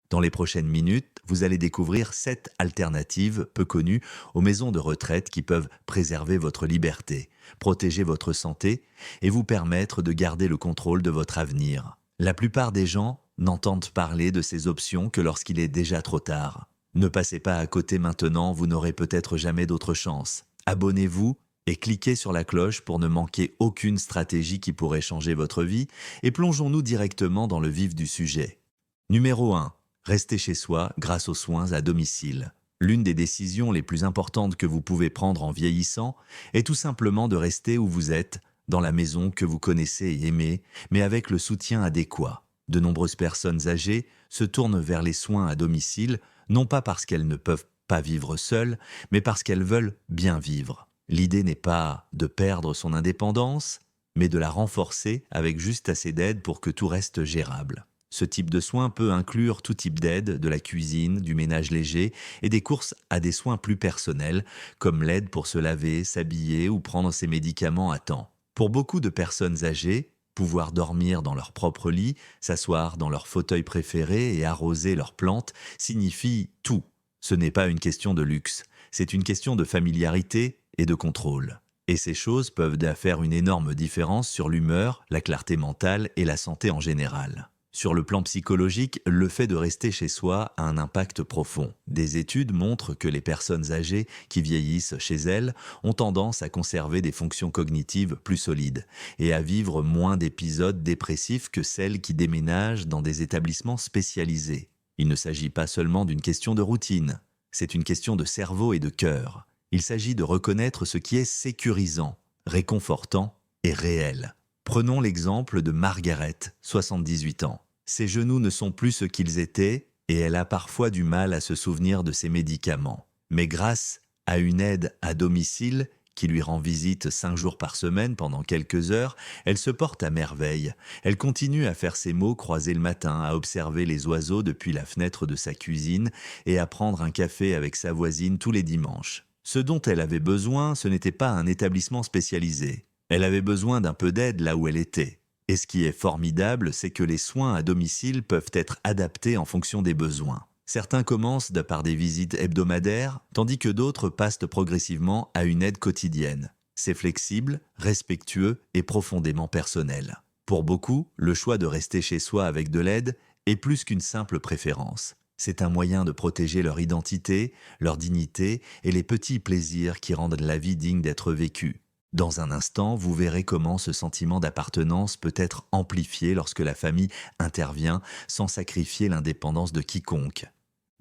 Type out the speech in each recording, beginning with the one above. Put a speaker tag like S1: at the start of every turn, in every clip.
S1: Dans les prochaines minutes, vous allez découvrir 7 alternatives peu connues aux maisons de retraite qui peuvent préserver votre liberté, protéger votre santé et vous permettre de garder le contrôle de votre avenir. La plupart des gens n'entendent parler de ces options que lorsqu'il est déjà trop tard. Ne passez pas à côté maintenant, vous n'aurez peut-être jamais d'autre chance. Abonnez-vous et cliquez sur la cloche pour ne manquer aucune stratégie qui pourrait changer votre vie et plongeons-nous directement dans le vif du sujet. Numéro 1. Rester chez soi grâce aux soins à domicile. L'une des décisions les plus importantes que vous pouvez prendre en vieillissant est tout simplement de rester où vous êtes, dans la maison que vous connaissez et aimez, mais avec le soutien adéquat. De nombreuses personnes âgées se tournent vers les soins à domicile, non pas parce qu'elles ne peuvent pas vivre seules, mais parce qu'elles veulent bien vivre. L'idée n'est pas de perdre son indépendance, mais de la renforcer avec juste assez d'aide pour que tout reste gérable. Ce type de soins peut inclure tout type d'aide, de la cuisine, du ménage léger et des courses à des soins plus personnels, comme l'aide pour se laver, s'habiller ou prendre ses médicaments à temps. Pour beaucoup de personnes âgées, pouvoir dormir dans leur propre lit, s'asseoir dans leur fauteuil préféré et arroser leurs plantes signifie tout. Ce n'est pas une question de luxe, c'est une question de familiarité et de contrôle. Et ces choses peuvent faire une énorme différence sur l'humeur, la clarté mentale et la santé en général. Sur le plan psychologique, le fait de rester chez soi a un impact profond. Des études montrent que les personnes âgées qui vieillissent chez elles ont tendance à conserver des fonctions cognitives plus solides et à vivre moins d'épisodes dépressifs que celles qui déménagent dans des établissements spécialisés. Il ne s'agit pas seulement d'une question de routine, c'est une question de cerveau et de cœur. Il s'agit de reconnaître ce qui est sécurisant, réconfortant et réel. Prenons l'exemple de Margaret, 78 ans. Ses genoux ne sont plus ce qu'ils étaient et elle a parfois du mal à se souvenir de ses médicaments. Mais grâce à une aide à domicile qui lui rend visite 5 jours par semaine pendant quelques heures, elle se porte à merveille. Elle continue à faire ses mots croisés le matin, à observer les oiseaux depuis la fenêtre de sa cuisine et à prendre un café avec sa voisine tous les dimanches. Ce dont elle avait besoin, ce n'était pas un établissement spécialisé. Elle avait besoin d'un peu d'aide là où elle était. Et ce qui est formidable, c'est que les soins à domicile peuvent être adaptés en fonction des besoins. Certains commencent par des visites hebdomadaires, tandis que d'autres passent progressivement à une aide quotidienne. C'est flexible, respectueux et profondément personnel. Pour beaucoup, le choix de rester chez soi avec de l'aide est plus qu'une simple préférence. C'est un moyen de protéger leur identité, leur dignité et les petits plaisirs qui rendent la vie digne d'être vécue. Dans un instant, vous verrez comment ce sentiment d'appartenance peut être amplifié lorsque la famille intervient sans sacrifier l'indépendance de quiconque.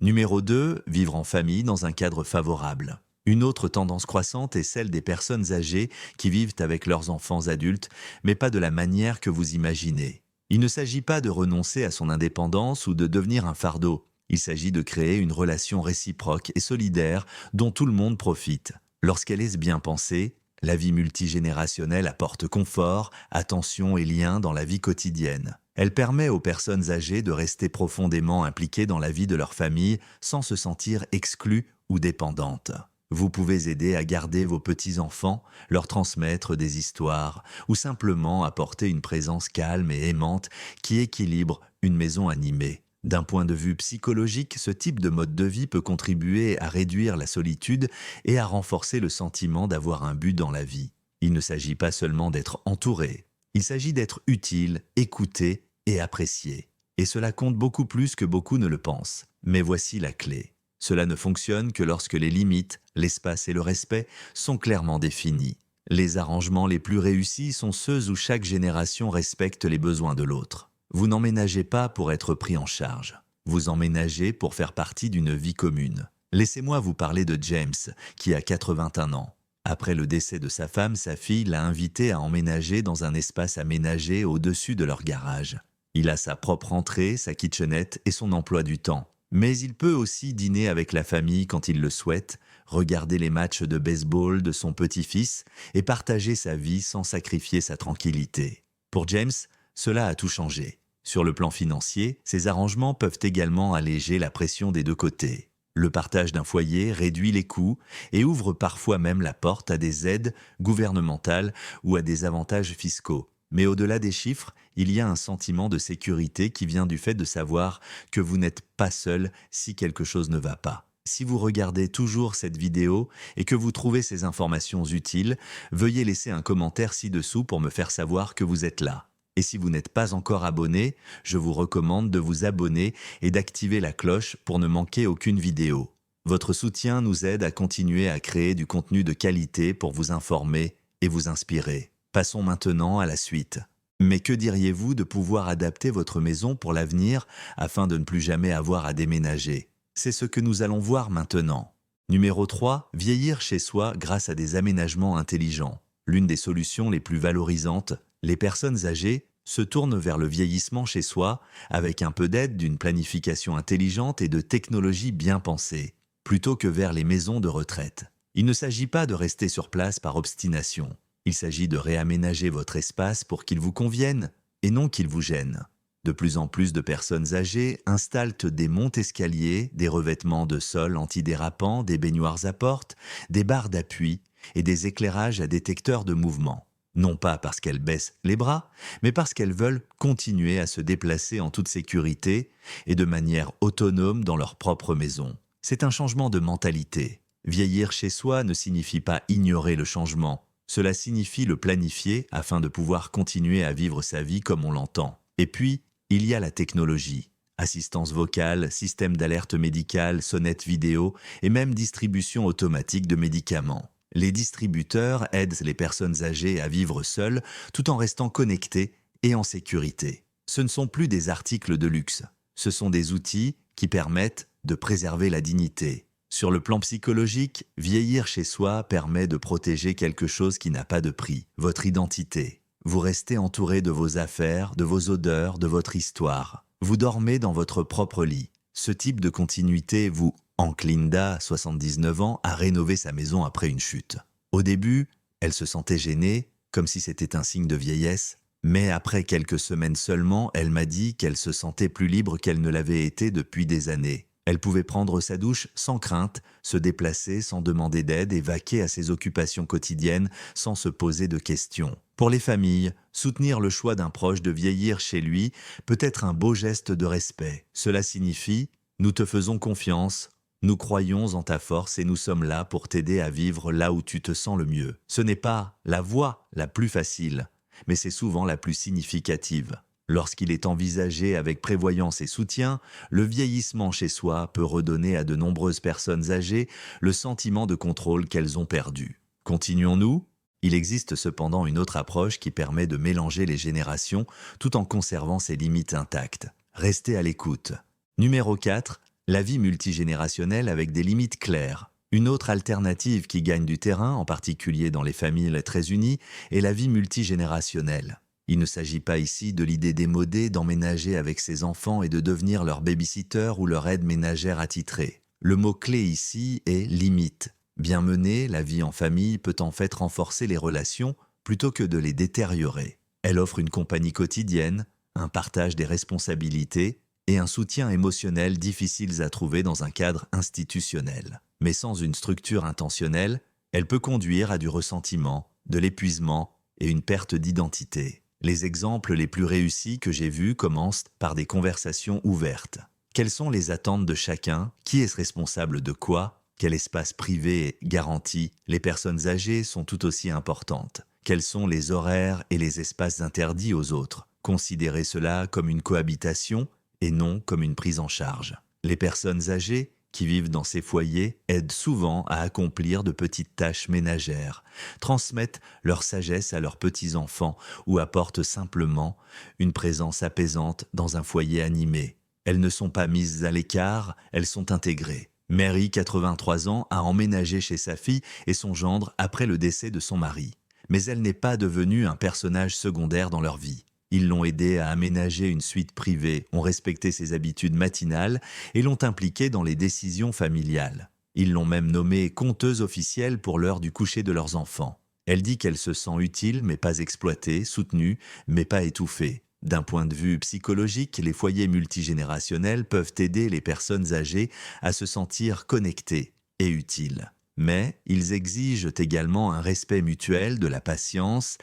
S1: Numéro 2, vivre en famille dans un cadre favorable. Une autre tendance croissante est celle des personnes âgées qui vivent avec leurs enfants adultes, mais pas de la manière que vous imaginez. Il ne s'agit pas de renoncer à son indépendance ou de devenir un fardeau. Il s'agit de créer une relation réciproque et solidaire dont tout le monde profite. Lorsqu'elle est bien pensée, la vie multigénérationnelle apporte confort, attention et lien dans la vie quotidienne. Elle permet aux personnes âgées de rester profondément impliquées dans la vie de leur famille sans se sentir exclues ou dépendantes. Vous pouvez aider à garder vos petits-enfants, leur transmettre des histoires ou simplement apporter une présence calme et aimante qui équilibre une maison animée. D'un point de vue psychologique, ce type de mode de vie peut contribuer à réduire la solitude et à renforcer le sentiment d'avoir un but dans la vie. Il ne s'agit pas seulement d'être entouré, il s'agit d'être utile, écouté et apprécié. Et cela compte beaucoup plus que beaucoup ne le pensent. Mais voici la clé. Cela ne fonctionne que lorsque les limites, l'espace et le respect sont clairement définis. Les arrangements les plus réussis sont ceux où chaque génération respecte les besoins de l'autre. Vous n'emménagez pas pour être pris en charge. Vous emménagez pour faire partie d'une vie commune. Laissez-moi vous parler de James, qui a 81 ans. Après le décès de sa femme, sa fille l'a invité à emménager dans un espace aménagé au-dessus de leur garage. Il a sa propre entrée, sa kitchenette et son emploi du temps. Mais il peut aussi dîner avec la famille quand il le souhaite, regarder les matchs de baseball de son petit-fils et partager sa vie sans sacrifier sa tranquillité. Pour James, cela a tout changé. Sur le plan financier, ces arrangements peuvent également alléger la pression des deux côtés. Le partage d'un foyer réduit les coûts et ouvre parfois même la porte à des aides gouvernementales ou à des avantages fiscaux. Mais au-delà des chiffres, il y a un sentiment de sécurité qui vient du fait de savoir que vous n'êtes pas seul si quelque chose ne va pas. Si vous regardez toujours cette vidéo et que vous trouvez ces informations utiles, veuillez laisser un commentaire ci-dessous pour me faire savoir que vous êtes là. Et si vous n'êtes pas encore abonné, je vous recommande de vous abonner et d'activer la cloche pour ne manquer aucune vidéo. Votre soutien nous aide à continuer à créer du contenu de qualité pour vous informer et vous inspirer. Passons maintenant à la suite. Mais que diriez-vous de pouvoir adapter votre maison pour l'avenir afin de ne plus jamais avoir à déménager? C'est ce que nous allons voir maintenant. Numéro 3. Vieillir chez soi grâce à des aménagements intelligents. L'une des solutions les plus valorisantes, les personnes âgées se tournent vers le vieillissement chez soi avec un peu d'aide d'une planification intelligente et de technologies bien pensées, plutôt que vers les maisons de retraite. Il ne s'agit pas de rester sur place par obstination. Il s'agit de réaménager votre espace pour qu'il vous convienne et non qu'il vous gêne. De plus en plus de personnes âgées installent des montes-escaliers, des revêtements de sol antidérapants, des baignoires à porte, des barres d'appui et des éclairages à détecteur de mouvement. Non pas parce qu'elles baissent les bras, mais parce qu'elles veulent continuer à se déplacer en toute sécurité et de manière autonome dans leur propre maison. C'est un changement de mentalité. Vieillir chez soi ne signifie pas ignorer le changement. Cela signifie le planifier afin de pouvoir continuer à vivre sa vie comme on l'entend. Et puis, il y a la technologie. Assistance vocale, système d'alerte médicale, sonnette vidéo et même distribution automatique de médicaments. Les distributeurs aident les personnes âgées à vivre seules tout en restant connectées et en sécurité. Ce ne sont plus des articles de luxe. Ce sont des outils qui permettent de préserver la dignité. Sur le plan psychologique, vieillir chez soi permet de protéger quelque chose qui n'a pas de prix, votre identité. Vous restez entouré de vos affaires, de vos odeurs, de votre histoire. Vous dormez dans votre propre lit. Ce type de continuité vous Linda, 79 ans, a rénové sa maison après une chute. Au début, elle se sentait gênée, comme si c'était un signe de vieillesse, mais après quelques semaines seulement, elle m'a dit qu'elle se sentait plus libre qu'elle ne l'avait été depuis des années. Elle pouvait prendre sa douche sans crainte, se déplacer sans demander d'aide et vaquer à ses occupations quotidiennes sans se poser de questions. Pour les familles, soutenir le choix d'un proche de vieillir chez lui peut être un beau geste de respect. Cela signifie « Nous te faisons confiance, nous croyons en ta force et nous sommes là pour t'aider à vivre là où tu te sens le mieux. » Ce n'est pas la voie la plus facile, mais c'est souvent la plus significative. Lorsqu'il est envisagé avec prévoyance et soutien, le vieillissement chez soi peut redonner à de nombreuses personnes âgées le sentiment de contrôle qu'elles ont perdu. Continuons-nous ? Il existe cependant une autre approche qui permet de mélanger les générations tout en conservant ses limites intactes. Restez à l'écoute. Numéro 4. La vie multigénérationnelle avec des limites claires. Une autre alternative qui gagne du terrain, en particulier dans les familles très unies, est la vie multigénérationnelle. Il ne s'agit pas ici de l'idée démodée d'emménager avec ses enfants et de devenir leur baby-sitter ou leur aide ménagère attitrée. Le mot-clé ici est « limite ». Bien menée, la vie en famille peut en fait renforcer les relations plutôt que de les détériorer. Elle offre une compagnie quotidienne, un partage des responsabilités et un soutien émotionnel difficiles à trouver dans un cadre institutionnel. Mais sans une structure intentionnelle, elle peut conduire à du ressentiment, de l'épuisement et une perte d'identité. Les exemples les plus réussis que j'ai vus commencent par des conversations ouvertes. Quelles sont les attentes de chacun? Qui est responsable de quoi? Quel espace privé est garanti? Les personnes âgées sont tout aussi importantes. Quels sont les horaires et les espaces interdits aux autres? Considérez cela comme une cohabitation et non comme une prise en charge. Les personnes âgées qui vivent dans ces foyers aident souvent à accomplir de petites tâches ménagères, transmettent leur sagesse à leurs petits-enfants ou apportent simplement une présence apaisante dans un foyer animé. Elles ne sont pas mises à l'écart, elles sont intégrées. Mary, 83 ans, a emménagé chez sa fille et son gendre après le décès de son mari. Mais elle n'est pas devenue un personnage secondaire dans leur vie. Ils l'ont aidé à aménager une suite privée, ont respecté ses habitudes matinales et l'ont impliquée dans les décisions familiales. Ils l'ont même nommée conteuse officielle pour l'heure du coucher de leurs enfants. Elle dit qu'elle se sent utile mais pas exploitée, soutenue mais pas étouffée. D'un point de vue psychologique, les foyers multigénérationnels peuvent aider les personnes âgées à se sentir connectées et utiles. Mais ils exigent également un respect mutuel, de la patience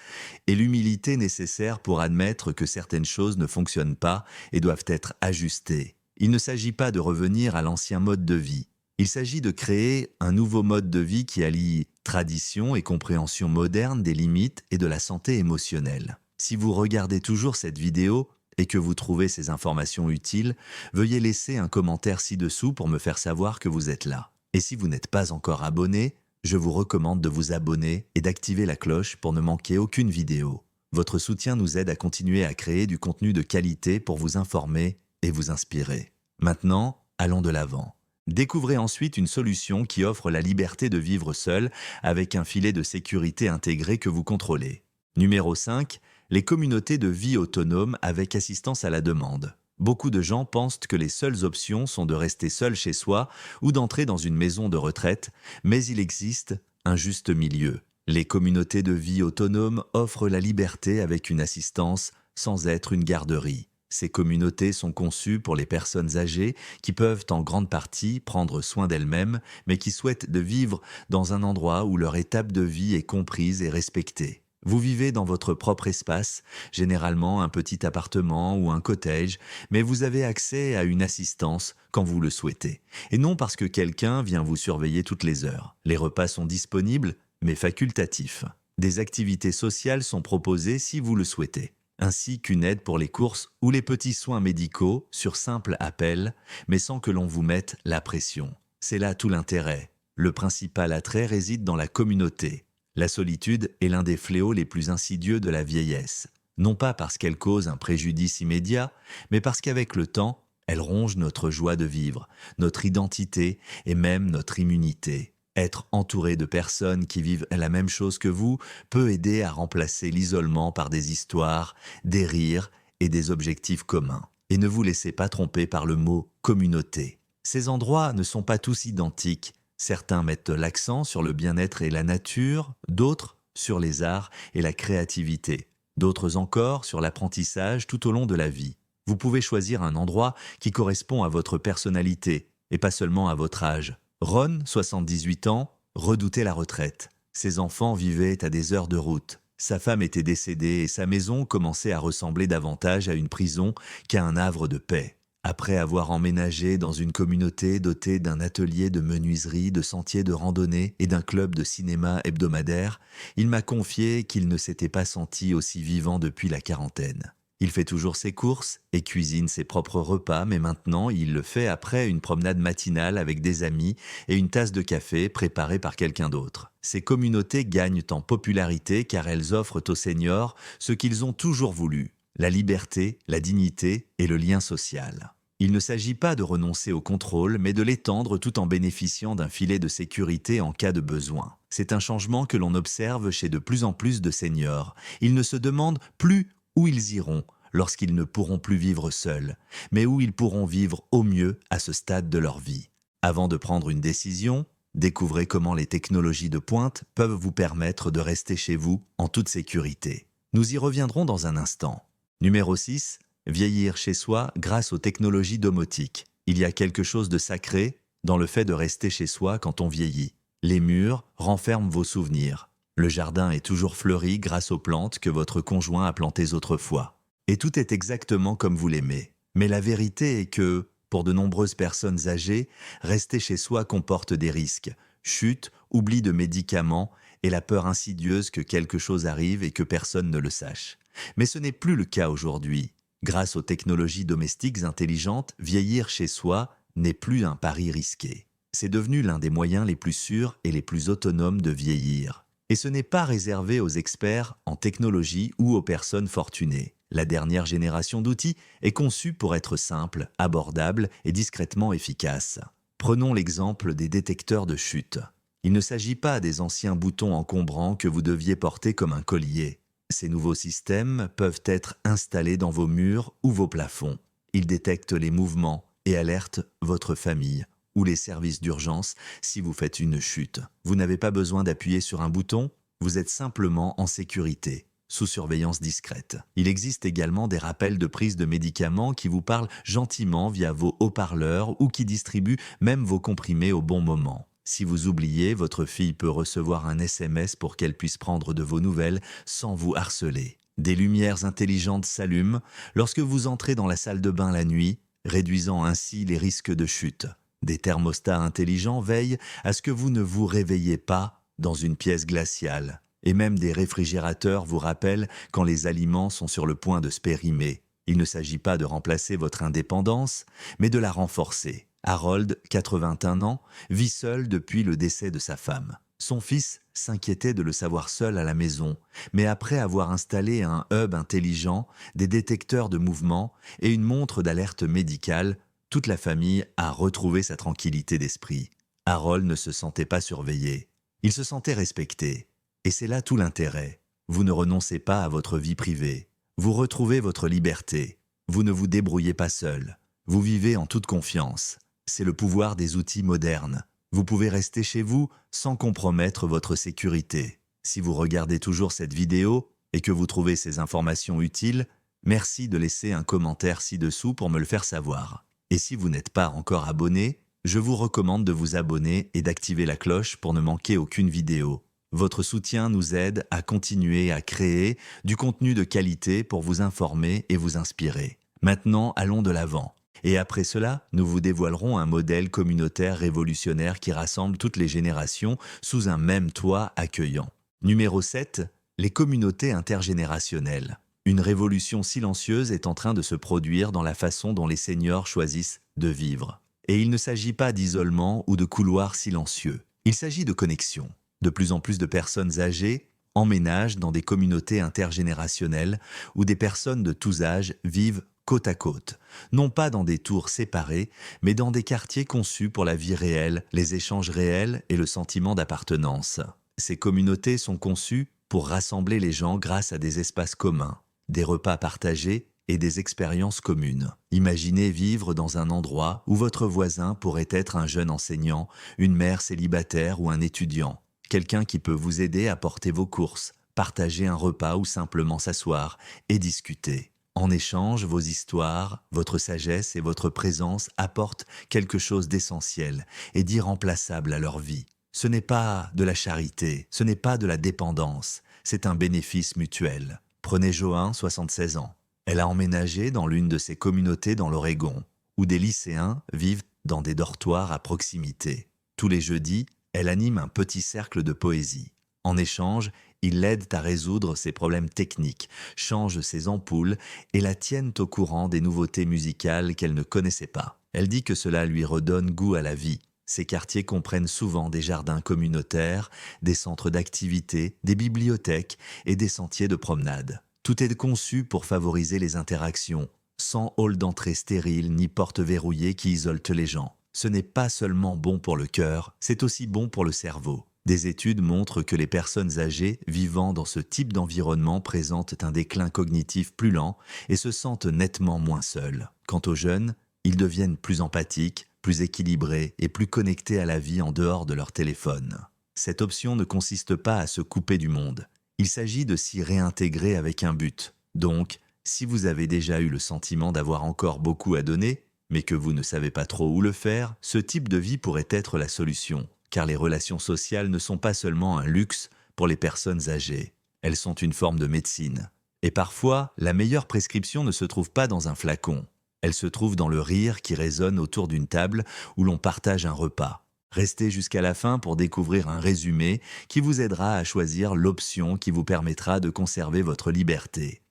S1: et l'humilité nécessaire pour admettre que certaines choses ne fonctionnent pas et doivent être ajustées. Il ne s'agit pas de revenir à l'ancien mode de vie. Il s'agit de créer un nouveau mode de vie qui allie tradition et compréhension moderne des limites et de la santé émotionnelle. Si vous regardez toujours cette vidéo et que vous trouvez ces informations utiles, veuillez laisser un commentaire ci-dessous pour me faire savoir que vous êtes là. Et si vous n'êtes pas encore abonné, je vous recommande de vous abonner et d'activer la cloche pour ne manquer aucune vidéo. Votre soutien nous aide à continuer à créer du contenu de qualité pour vous informer et vous inspirer. Maintenant, allons de l'avant. Découvrez ensuite une solution qui offre la liberté de vivre seul avec un filet de sécurité intégré que vous contrôlez. Numéro 5. Les communautés de vie autonomes avec assistance à la demande. Beaucoup de gens pensent que les seules options sont de rester seul chez soi ou d'entrer dans une maison de retraite, mais il existe un juste milieu. Les communautés de vie autonomes offrent la liberté avec une assistance sans être une garderie. Ces communautés sont conçues pour les personnes âgées qui peuvent en grande partie prendre soin d'elles-mêmes, mais qui souhaitent de vivre dans un endroit où leur étape de vie est comprise et respectée. Vous vivez dans votre propre espace, généralement un petit appartement ou un cottage, mais vous avez accès à une assistance quand vous le souhaitez. Et non parce que quelqu'un vient vous surveiller toutes les heures. Les repas sont disponibles, mais facultatifs. Des activités sociales sont proposées si vous le souhaitez, ainsi qu'une aide pour les courses ou les petits soins médicaux sur simple appel, mais sans que l'on vous mette la pression. C'est là tout l'intérêt. Le principal attrait réside dans la communauté. La solitude est l'un des fléaux les plus insidieux de la vieillesse. Non pas parce qu'elle cause un préjudice immédiat, mais parce qu'avec le temps, elle ronge notre joie de vivre, notre identité et même notre immunité. Être entouré de personnes qui vivent la même chose que vous peut aider à remplacer l'isolement par des histoires, des rires et des objectifs communs. Et ne vous laissez pas tromper par le mot « communauté ». Ces endroits ne sont pas tous identiques. Certains mettent l'accent sur le bien-être et la nature, d'autres sur les arts et la créativité, d'autres encore sur l'apprentissage tout au long de la vie. Vous pouvez choisir un endroit qui correspond à votre personnalité et pas seulement à votre âge. Ron, 78 ans, redoutait la retraite. Ses enfants vivaient à des heures de route. Sa femme était décédée et sa maison commençait à ressembler davantage à une prison qu'à un havre de paix. Après avoir emménagé dans une communauté dotée d'un atelier de menuiserie, de sentiers de randonnée et d'un club de cinéma hebdomadaire, il m'a confié qu'il ne s'était pas senti aussi vivant depuis la quarantaine. Il fait toujours ses courses et cuisine ses propres repas, mais maintenant il le fait après une promenade matinale avec des amis et une tasse de café préparée par quelqu'un d'autre. Ces communautés gagnent en popularité car elles offrent aux seniors ce qu'ils ont toujours voulu: la liberté, la dignité et le lien social. Il ne s'agit pas de renoncer au contrôle, mais de l'étendre tout en bénéficiant d'un filet de sécurité en cas de besoin. C'est un changement que l'on observe chez de plus en plus de seniors. Ils ne se demandent plus où ils iront lorsqu'ils ne pourront plus vivre seuls, mais où ils pourront vivre au mieux à ce stade de leur vie. Avant de prendre une décision, découvrez comment les technologies de pointe peuvent vous permettre de rester chez vous en toute sécurité. Nous y reviendrons dans un instant. Numéro 6. Vieillir chez soi grâce aux technologies domotiques. Il y a quelque chose de sacré dans le fait de rester chez soi quand on vieillit. Les murs renferment vos souvenirs. Le jardin est toujours fleuri grâce aux plantes que votre conjoint a plantées autrefois. Et tout est exactement comme vous l'aimez. Mais la vérité est que, pour de nombreuses personnes âgées, rester chez soi comporte des risques. Chute, oubli de médicaments et la peur insidieuse que quelque chose arrive et que personne ne le sache. Mais ce n'est plus le cas aujourd'hui. Grâce aux technologies domestiques intelligentes, vieillir chez soi n'est plus un pari risqué. C'est devenu l'un des moyens les plus sûrs et les plus autonomes de vieillir. Et ce n'est pas réservé aux experts en technologie ou aux personnes fortunées. La dernière génération d'outils est conçue pour être simple, abordable et discrètement efficace. Prenons l'exemple des détecteurs de chute. Il ne s'agit pas des anciens boutons encombrants que vous deviez porter comme un collier. Ces nouveaux systèmes peuvent être installés dans vos murs ou vos plafonds. Ils détectent les mouvements et alertent votre famille ou les services d'urgence si vous faites une chute. Vous n'avez pas besoin d'appuyer sur un bouton, vous êtes simplement en sécurité, sous surveillance discrète. Il existe également des rappels de prise de médicaments qui vous parlent gentiment via vos haut-parleurs ou qui distribuent même vos comprimés au bon moment. Si vous oubliez, votre fille peut recevoir un SMS pour qu'elle puisse prendre de vos nouvelles sans vous harceler. Des lumières intelligentes s'allument lorsque vous entrez dans la salle de bain la nuit, réduisant ainsi les risques de chute. Des thermostats intelligents veillent à ce que vous ne vous réveillez pas dans une pièce glaciale. Et même des réfrigérateurs vous rappellent quand les aliments sont sur le point de se périmer. Il ne s'agit pas de remplacer votre indépendance, mais de la renforcer. Harold, 81 ans, vit seul depuis le décès de sa femme. Son fils s'inquiétait de le savoir seul à la maison, mais après avoir installé un hub intelligent, des détecteurs de mouvement et une montre d'alerte médicale, toute la famille a retrouvé sa tranquillité d'esprit. Harold ne se sentait pas surveillé. Il se sentait respecté. Et c'est là tout l'intérêt. Vous ne renoncez pas à votre vie privée. Vous retrouvez votre liberté. Vous ne vous débrouillez pas seul. Vous vivez en toute confiance. C'est le pouvoir des outils modernes. Vous pouvez rester chez vous sans compromettre votre sécurité. Si vous regardez toujours cette vidéo et que vous trouvez ces informations utiles, merci de laisser un commentaire ci-dessous pour me le faire savoir. Et si vous n'êtes pas encore abonné, je vous recommande de vous abonner et d'activer la cloche pour ne manquer aucune vidéo. Votre soutien nous aide à continuer à créer du contenu de qualité pour vous informer et vous inspirer. Maintenant, allons de l'avant. Et après cela, nous vous dévoilerons un modèle communautaire révolutionnaire qui rassemble toutes les générations sous un même toit accueillant. Numéro 7. Les communautés intergénérationnelles. Une révolution silencieuse est en train de se produire dans la façon dont les seniors choisissent de vivre. Et il ne s'agit pas d'isolement ou de couloirs silencieux. Il s'agit de connexion. De plus en plus de personnes âgées emménagent dans des communautés intergénérationnelles où des personnes de tous âges vivent côte à côte, non pas dans des tours séparées, mais dans des quartiers conçus pour la vie réelle, les échanges réels et le sentiment d'appartenance. Ces communautés sont conçues pour rassembler les gens grâce à des espaces communs, des repas partagés et des expériences communes. Imaginez vivre dans un endroit où votre voisin pourrait être un jeune enseignant, une mère célibataire ou un étudiant. Quelqu'un qui peut vous aider à porter vos courses, partager un repas ou simplement s'asseoir et discuter. En échange, vos histoires, votre sagesse et votre présence apportent quelque chose d'essentiel et d'irremplaçable à leur vie. Ce n'est pas de la charité, ce n'est pas de la dépendance, c'est un bénéfice mutuel. Prenez Joanne, 76 ans. Elle a emménagé dans l'une de ces communautés dans l'Oregon, où des lycéens vivent dans des dortoirs à proximité. Tous les jeudis, elle anime un petit cercle de poésie. En échange, ils l'aident à résoudre ses problèmes techniques, changent ses ampoules et la tiennent au courant des nouveautés musicales qu'elle ne connaissait pas. Elle dit que cela lui redonne goût à la vie. Ces quartiers comprennent souvent des jardins communautaires, des centres d'activité, des bibliothèques et des sentiers de promenade. Tout est conçu pour favoriser les interactions, sans hall d'entrée stérile ni porte verrouillée qui isolent les gens. Ce n'est pas seulement bon pour le cœur, c'est aussi bon pour le cerveau. Des études montrent que les personnes âgées vivant dans ce type d'environnement présentent un déclin cognitif plus lent et se sentent nettement moins seuls. Quant aux jeunes, ils deviennent plus empathiques, plus équilibrés et plus connectés à la vie en dehors de leur téléphone. Cette option ne consiste pas à se couper du monde. Il s'agit de s'y réintégrer avec un but. Donc, si vous avez déjà eu le sentiment d'avoir encore beaucoup à donner, mais que vous ne savez pas trop où le faire, ce type de vie pourrait être la solution, car les relations sociales ne sont pas seulement un luxe pour les personnes âgées. Elles sont une forme de médecine. Et parfois, la meilleure prescription ne se trouve pas dans un flacon. Elle se trouve dans le rire qui résonne autour d'une table où l'on partage un repas. Restez jusqu'à la fin pour découvrir un résumé qui vous aidera à choisir l'option qui vous permettra de conserver votre liberté.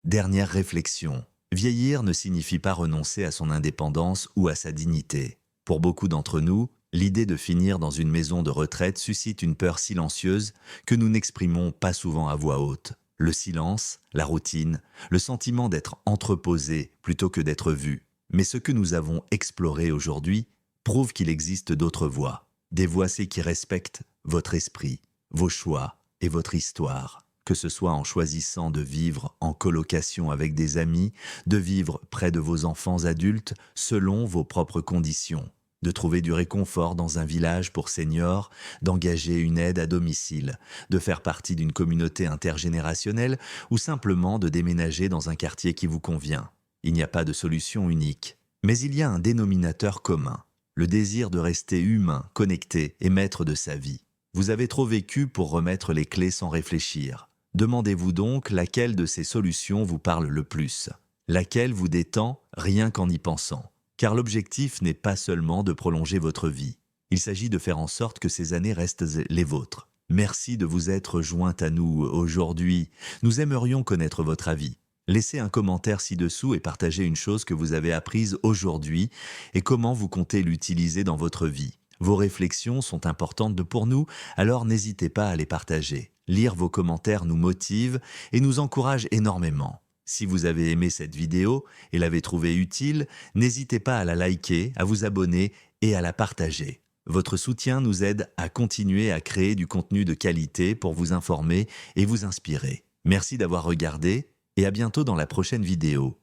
S1: Dernière réflexion. Vieillir ne signifie pas renoncer à son indépendance ou à sa dignité. Pour beaucoup d'entre nous, l'idée de finir dans une maison de retraite suscite une peur silencieuse que nous n'exprimons pas souvent à voix haute. Le silence, la routine, le sentiment d'être entreposé plutôt que d'être vu. Mais ce que nous avons exploré aujourd'hui prouve qu'il existe d'autres voies. Des voies qui respectent votre esprit, vos choix et votre histoire. Que ce soit en choisissant de vivre en colocation avec des amis, de vivre près de vos enfants adultes selon vos propres conditions, de trouver du réconfort dans un village pour seniors, d'engager une aide à domicile, de faire partie d'une communauté intergénérationnelle ou simplement de déménager dans un quartier qui vous convient. Il n'y a pas de solution unique, mais il y a un dénominateur commun, le désir de rester humain, connecté et maître de sa vie. Vous avez trop vécu pour remettre les clés sans réfléchir. Demandez-vous donc laquelle de ces solutions vous parle le plus, laquelle vous détend rien qu'en y pensant. Car l'objectif n'est pas seulement de prolonger votre vie, il s'agit de faire en sorte que ces années restent les vôtres. Merci de vous être jointe à nous aujourd'hui. Nous aimerions connaître votre avis. Laissez un commentaire ci-dessous et partagez une chose que vous avez apprise aujourd'hui et comment vous comptez l'utiliser dans votre vie. Vos réflexions sont importantes pour nous, alors n'hésitez pas à les partager. Lire vos commentaires nous motive et nous encourage énormément. Si vous avez aimé cette vidéo et l'avez trouvée utile, n'hésitez pas à la liker, à vous abonner et à la partager. Votre soutien nous aide à continuer à créer du contenu de qualité pour vous informer et vous inspirer. Merci d'avoir regardé et à bientôt dans la prochaine vidéo.